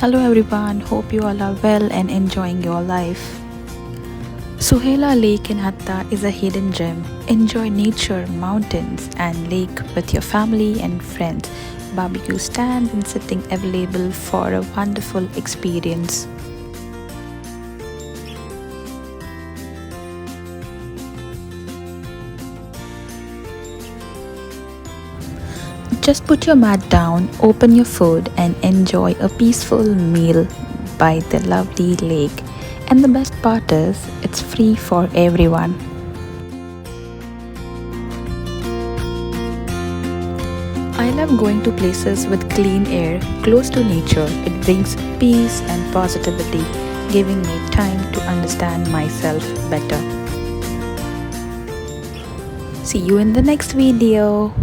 Hello everyone, hope you all are well and enjoying your life. Suhela Lake in Hatta is a hidden gem. Enjoy nature, mountains, and lake with your family and friends. Barbecue stand and sitting available for a wonderful experience. Just put your mat down, open your food, and enjoy a peaceful meal by the lovely lake. And the best part is, it's free for everyone. I love going to places with clean air, close to nature. It brings peace and positivity, giving me time to understand myself better. See you in the next video.